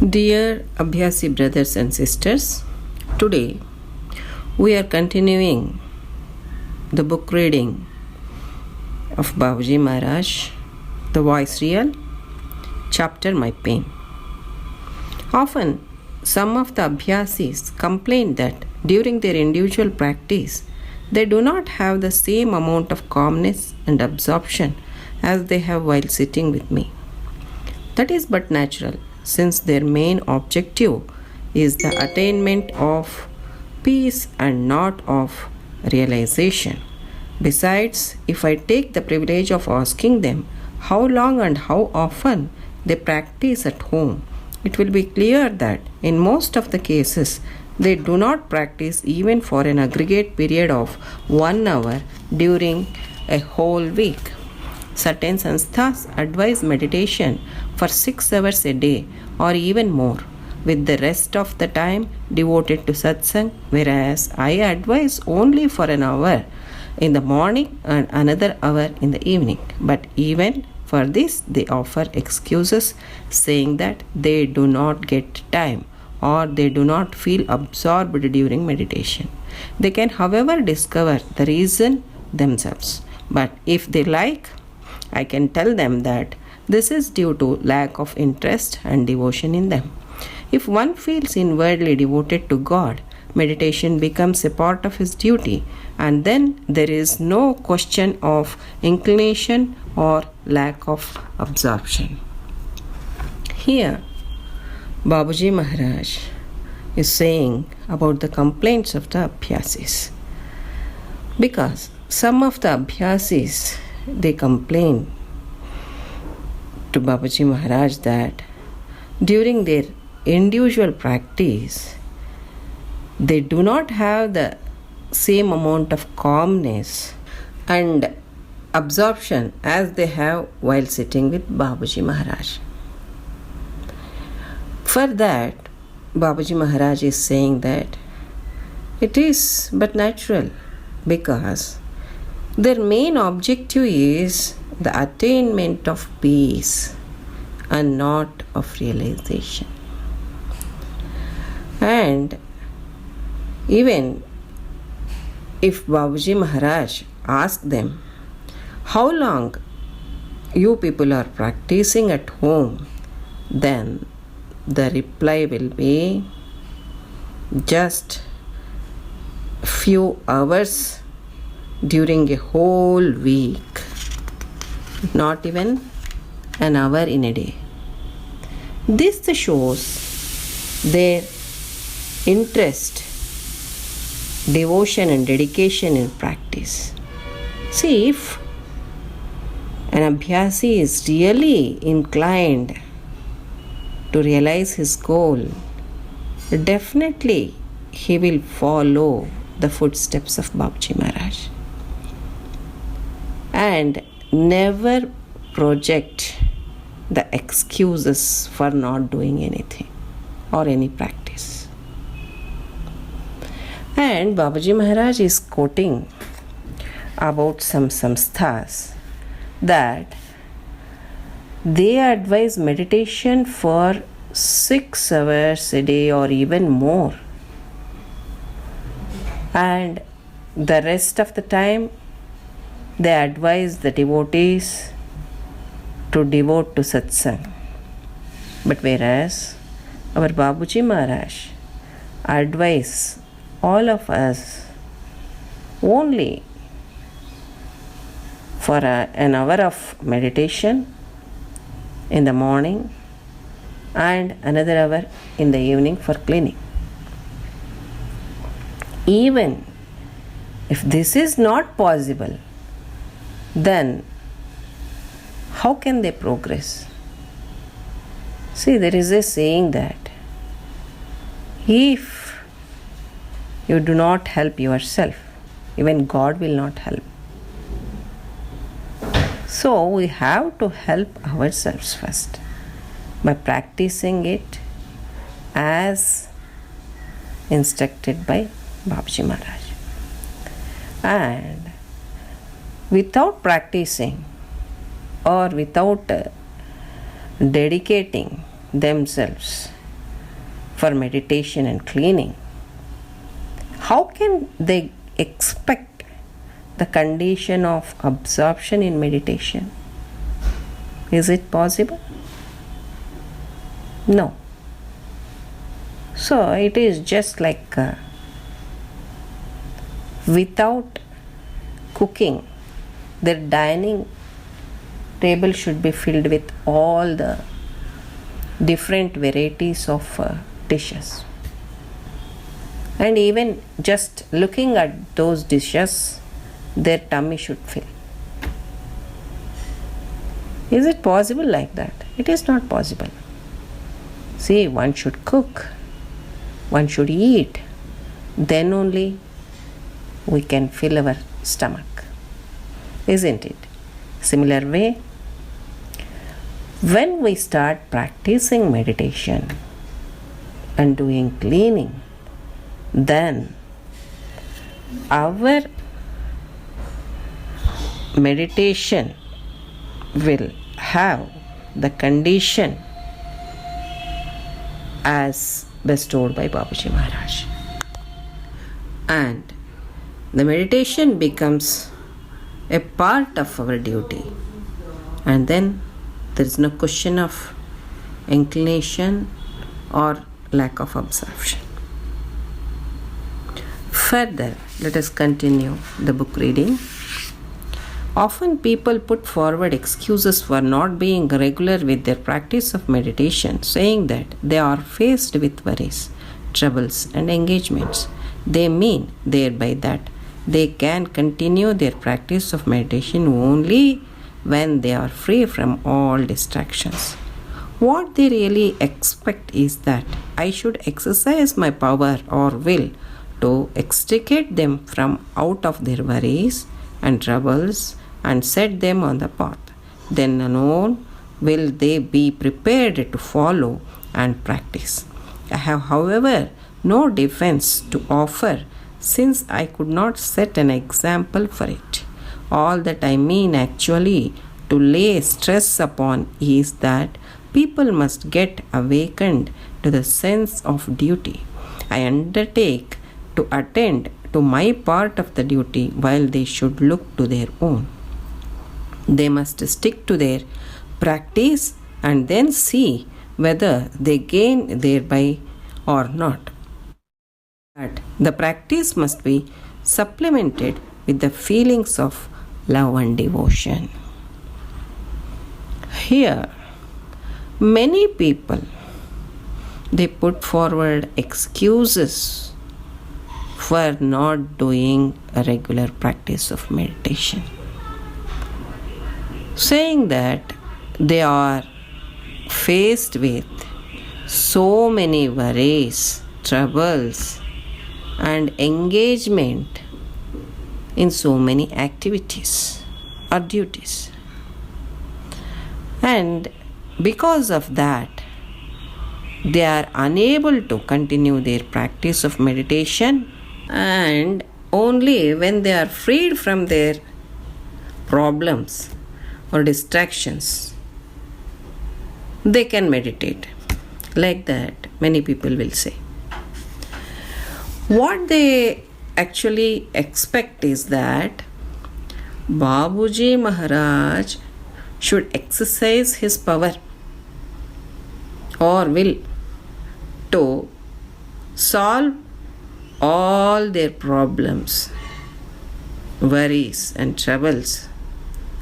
Dear Abhyasi brothers and sisters, today we are continuing the book reading of Babaji Maharaj, The Voice Real, chapter My Pain. Often, some of the Abhyasis complain that during their individual practice, they do not have the same amount of calmness and absorption as they have while sitting with me. That is but natural, since their main objective is the attainment of peace and not of realization. Besides, if I take the privilege of asking them how long and how often they practice at home, it will be clear that in most of the cases they do not practice even for an aggregate period of 1 hour during a whole week. Certain sansthas advise meditation for 6 hours a day or even more, with the rest of the time devoted to satsang, whereas I advise only for an hour in the morning and another hour in the evening. But even for this, they offer excuses, saying that they do not get time or they do not feel absorbed during meditation. They can, however, discover the reason themselves. But if they like, I can tell them that this is due to lack of interest and devotion in them. If one feels inwardly devoted to God, meditation becomes a part of his duty, and then there is no question of inclination or lack of absorption. Here, Babaji Maharaj is saying about the complaints of the Abhyasis. Because some of the Abhyasis, they complain to Babaji Maharaj that during their individual practice, they do not have the same amount of calmness and absorption as they have while sitting with Babaji Maharaj. For that, Babaji Maharaj is saying that it is but natural, because their main objective is the attainment of peace and not of realization. And even if Babaji Maharaj asks them, how long you people are practicing at home, then the reply will be just few hours during a whole week, not even an hour in a day. This shows their interest, devotion and dedication in practice. See, if an Abhyasi is really inclined to realize his goal, definitely he will follow the footsteps of Babaji Maharaj and never project the excuses for not doing anything or any practice. And Babaji Maharaj is quoting about some samsthas that they advise meditation for 6 hours a day or even more, and the rest of the time they advise the devotees to devote to satsang. But whereas our Babaji Maharaj advise all of us only for an hour of meditation in the morning and another hour in the evening for cleaning. Even if this is not possible, then how can they progress? See, there is a saying that if you do not help yourself, even God will not help. So we have to help ourselves first by practicing it as instructed by Babaji Maharaj. And without practicing or without dedicating themselves for meditation and cleaning, how can they expect the condition of absorption in meditation? Is it possible? No. So it is just like without cooking, the dining table should be filled with all the different varieties of dishes. And even just looking at those dishes, their tummy should fill. Is it possible like that? It is not possible. See, one should cook, one should eat, then only we can fill our stomach. Isn't it? Similar way, when we start practicing meditation and doing cleaning, then our meditation will have the condition as bestowed by Babuji Maharaj. And the meditation becomes a part of our duty. And then there is no question of inclination or lack of absorption. Further, let us continue the book reading. Often people put forward excuses for not being regular with their practice of meditation, saying that they are faced with worries, troubles, and engagements. They mean thereby that they can continue their practice of meditation only when they are free from all distractions. What they really expect is that I should exercise my power or will to extricate them from out of their worries and troubles and set them on the path. Then alone will they be prepared to follow and practice. I have, however, no defense to offer, since I could not set an example for it. All that I mean actually to lay stress upon is that people must get awakened to the sense of duty. I undertake to attend to my part of the duty while they should look to their own. They must stick to their practice and then see whether they gain thereby or not. But the practice must be supplemented with the feelings of love and devotion. Here, many people, they put forward excuses for not doing a regular practice of meditation, saying that they are faced with so many worries, troubles, and engagement in so many activities or duties. And because of that, they are unable to continue their practice of meditation, and only when they are freed from their problems or distractions, they can meditate. Like that, many people will say. What they actually expect is that Babuji Maharaj should exercise his power or will to solve all their problems, worries and troubles,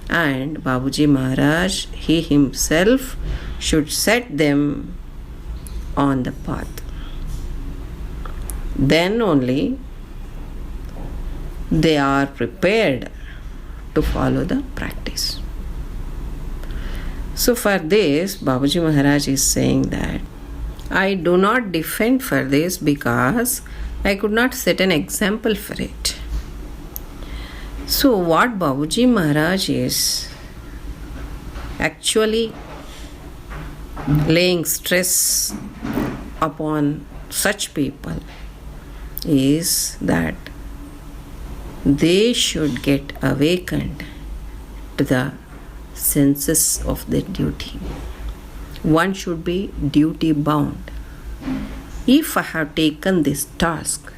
and Babuji Maharaj, he himself should set them on the path. Then only they are prepared to follow the practice. So for this, Babuji Maharaj is saying that I do not defend for this because I could not set an example for it. So what Babuji Maharaj is actually laying stress upon such people is that they should get awakened to the senses of their duty. One should be duty bound. If I have taken this task,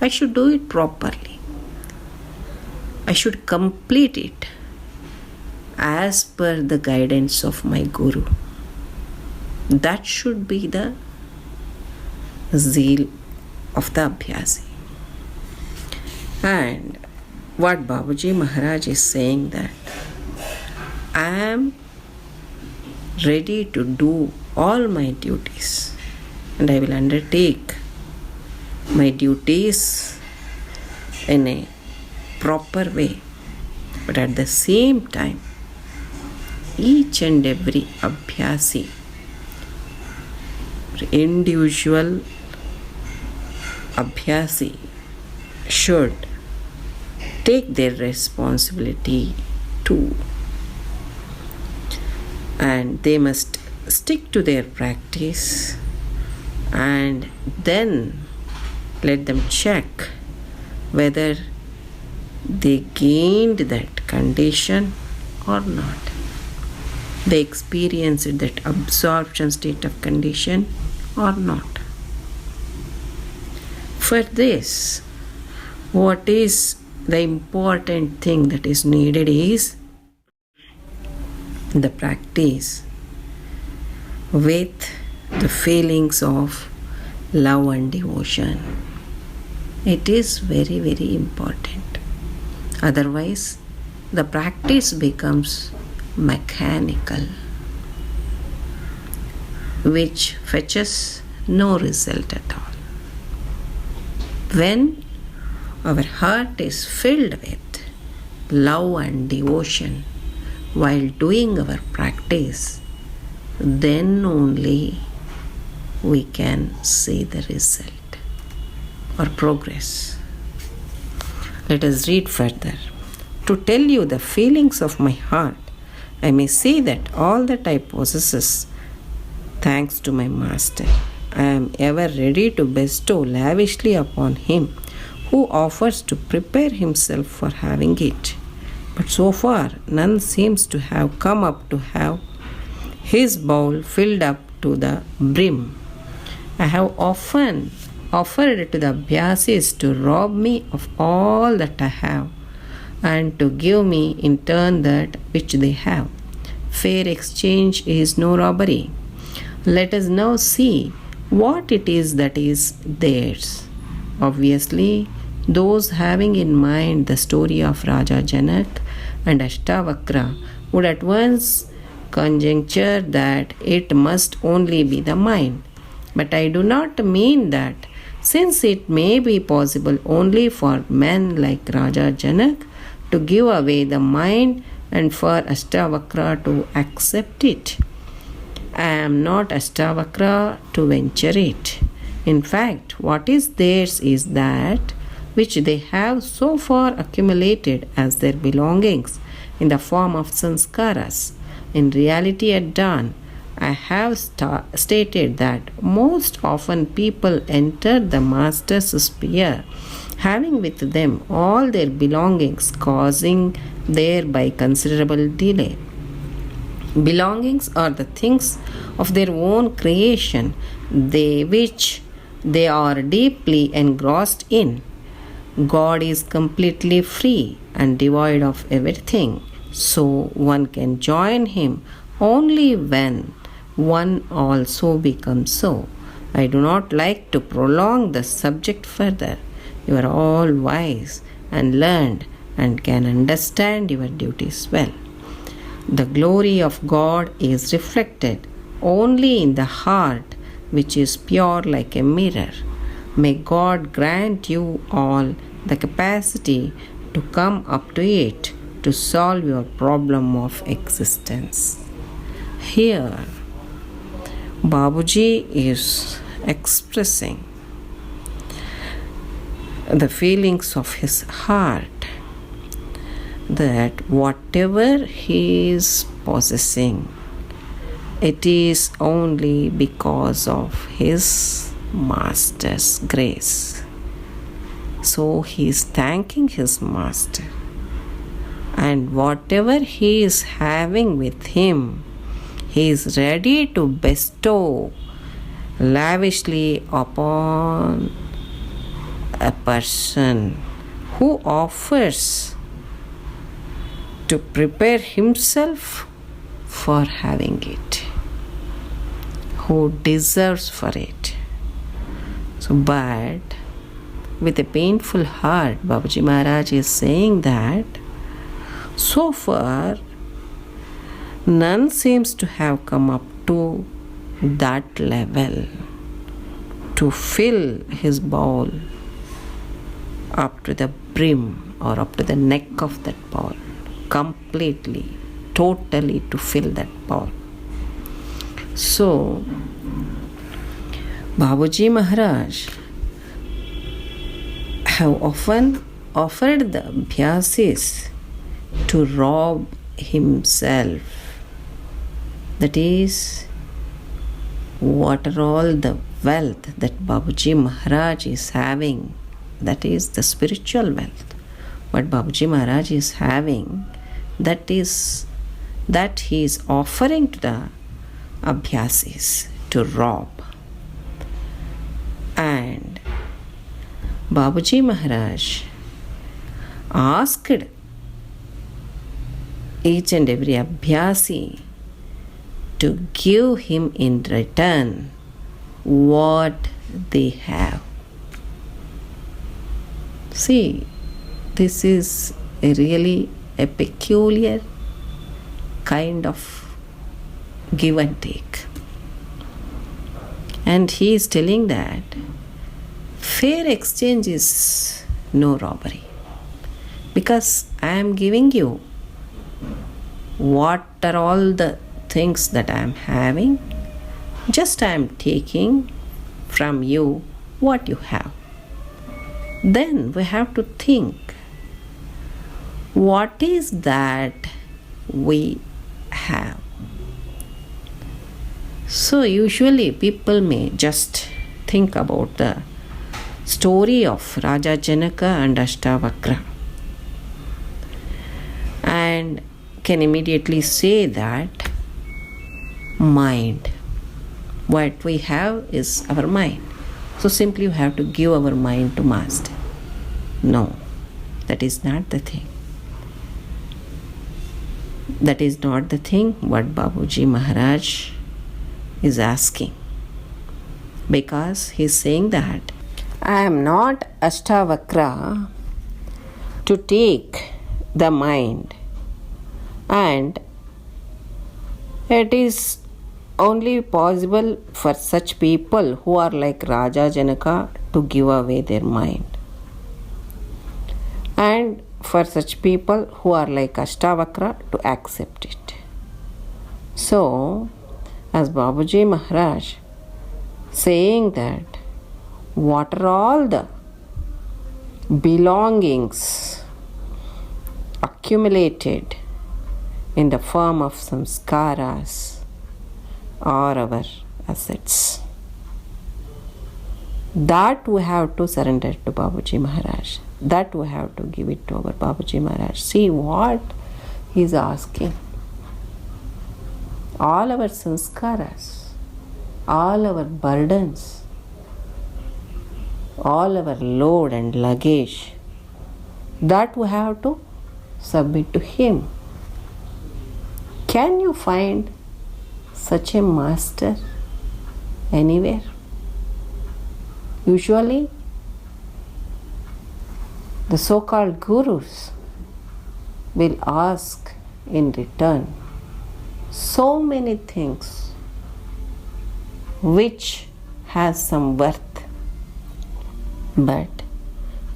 I should do it properly. I should complete it as per the guidance of my Guru. That should be the zeal of the Abhyasi. And what Babuji Maharaj is saying, that I am ready to do all my duties and I will undertake my duties in a proper way. But at the same time, each and every Abhyasi, individual Abhyasi, should take their responsibility too. And they must stick to their practice and then let them check whether they gained that condition or not. They experienced that absorption state of condition or not. For this, what is the important thing that is needed is the practice with the feelings of love and devotion. It is very, very important. Otherwise, the practice becomes mechanical, which fetches no result at all. When our heart is filled with love and devotion while doing our practice, then only we can see the result or progress. Let us read further. To tell you the feelings of my heart, I may say that all that I possess, thanks to my Master, I am ever ready to bestow lavishly upon him who offers to prepare himself for having it. But so far, none seems to have come up to have his bowl filled up to the brim. I have often offered to the Abhyasis to rob me of all that I have and to give me in turn that which they have. Fair exchange is no robbery. Let us now see what it is that is theirs. Obviously, those having in mind the story of Raja Janak and Ashtavakra would at once conjecture that it must only be the mind. But I do not mean that, since it may be possible only for men like Raja Janak to give away the mind and for Ashtavakra to accept it. I am not Ashtavakra to venture it. In fact, what is theirs is that which they have so far accumulated as their belongings in the form of sanskaras. In reality, at dawn, I have stated that most often people enter the master's sphere having with them all their belongings, causing thereby considerable delay. Belongings are the things of their own creation, which they are deeply engrossed in. God is completely free and devoid of everything, so one can join him only when one also becomes so. I do not like to prolong the subject further. You are all wise and learned and can understand your duties well. The glory of God is reflected only in the heart, which is pure like a mirror. May God grant you all the capacity to come up to it to solve your problem of existence. Here, Babuji is expressing the feelings of his heart, that whatever he is possessing, it is only because of his Master's grace. So he is thanking his Master, and whatever he is having with him, he is ready to bestow lavishly upon a person who offers to prepare himself for having it, who deserves for it. So, but with a painful heart, Babaji Maharaj is saying that so far none seems to have come up to that level to fill his bowl up to the brim or up to the neck of that bowl, completely, totally to fill that bowl. So, Babaji Maharaj have often offered the abhyasis to rob himself. That is, what are all the wealth that Babaji Maharaj is having, that is the spiritual wealth. What Babaji Maharaj is having, that he is offering to the abhyasis to rob. And Babaji Maharaj asked each and every abhyasi to give him in return what they have. See, this is really a peculiar kind of give and take. And he is telling that fair exchange is no robbery, because I am giving you what are all the things that I am having, just I am taking from you what you have. Then we have to think, what is that we have? So usually people may just think about the story of Raja Janaka and Ashtavakra and can immediately say that mind, what we have is our mind. So simply we have to give our mind to master. No, that is not the thing. That is not the thing what Babaji Maharaj is asking. Because he is saying that I am not Ashtavakra to take the mind, and it is only possible for such people who are like Raja Janaka to give away their mind, and for such people who are like Ashtavakra to accept it. So, as Babaji Maharaj saying that what are all the belongings accumulated in the form of samskaras are our assets, that we have to surrender to Babaji Maharaj, that we have to give it to our Babaji Maharaj. See what he is asking. All our sanskaras, all our burdens, all our load and luggage, that we have to submit to him. Can you find such a master anywhere? Usually, the so-called gurus will ask in return so many things which has some worth. But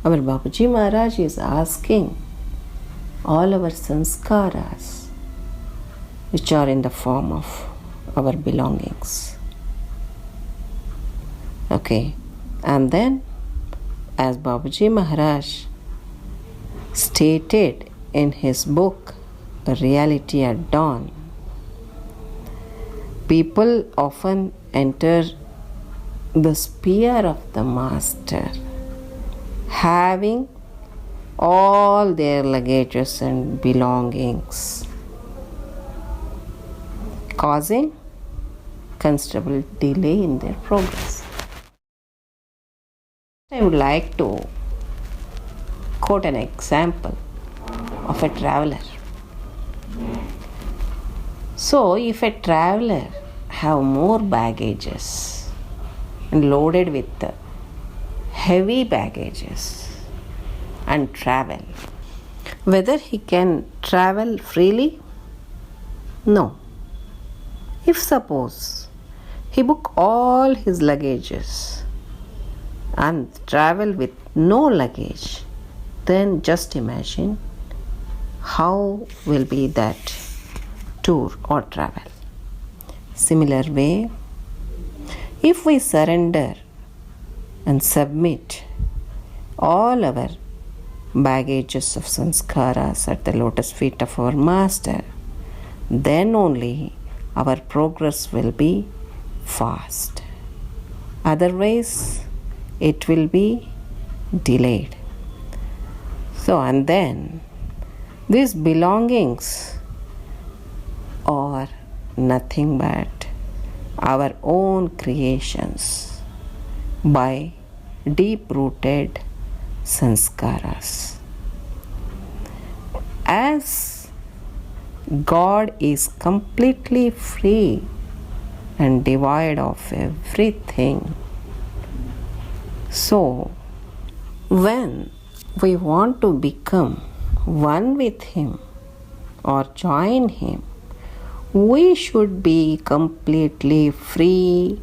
our Babaji Maharaj is asking all our sanskaras, which are in the form of our belongings. Okay, and then as Babaji Maharaj stated in his book Reality at Dawn, people often enter the sphere of the master having all their luggages and belongings, causing considerable delay in their progress. I would like to quote an example of a traveler. So, if a traveler have more baggages and loaded with heavy baggages and travel, whether he can travel freely? No. If suppose he book all his luggages and travel with no luggage, then just imagine how will be that tour or travel. Similar way, if we surrender and submit all our baggages of sanskaras at the lotus feet of our Master, then only our progress will be fast. Otherwise, it will be delayed. So, and then these belongings are nothing but our own creations by deep-rooted sanskaras. As God is completely free and devoid of everything, so when we want to become one with Him or join Him, we should be completely free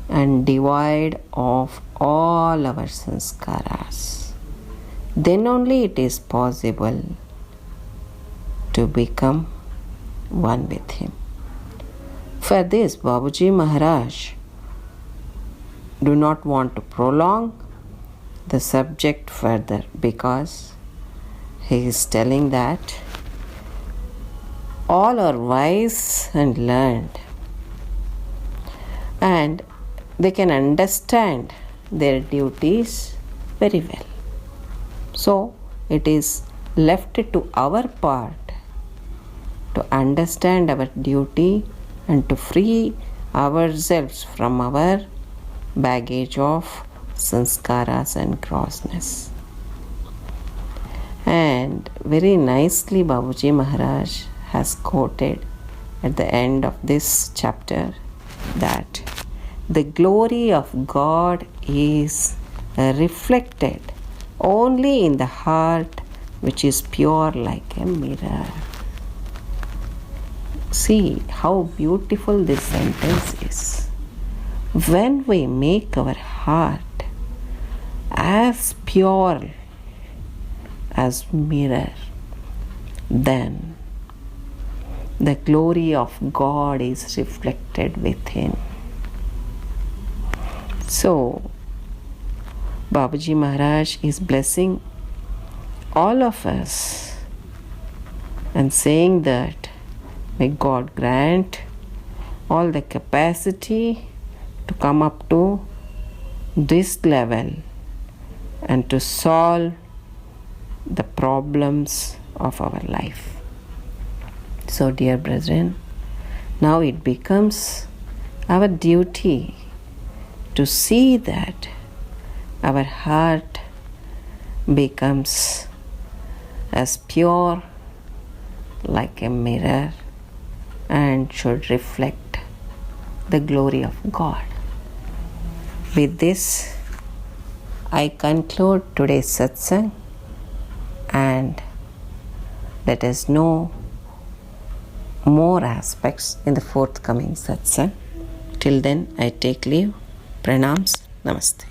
and devoid of all our sanskaras. Then only it is possible to become one with Him. For this, Babuji Maharaj do not want to prolong the subject further, because he is telling that all are wise and learned and they can understand their duties very well. So it is left to our part to understand our duty and to free ourselves from our baggage of sanskaras and grossness. And very nicely Babuji Maharaj has quoted at the end of this chapter that the glory of God is reflected only in the heart which is pure like a mirror. See how beautiful this sentence is. When we make our heart as pure as mirror, then the glory of God is reflected within. So, Babuji Maharaj is blessing all of us and saying that may God grant all the capacity to come up to this level and to solve the problems of our life. So, dear brethren, now it becomes our duty to see that our heart becomes as pure like a mirror and should reflect the glory of God. With this, I conclude today's satsang, and let us know more aspects in the forthcoming satsang. Till then, I take leave. Pranams. Namaste.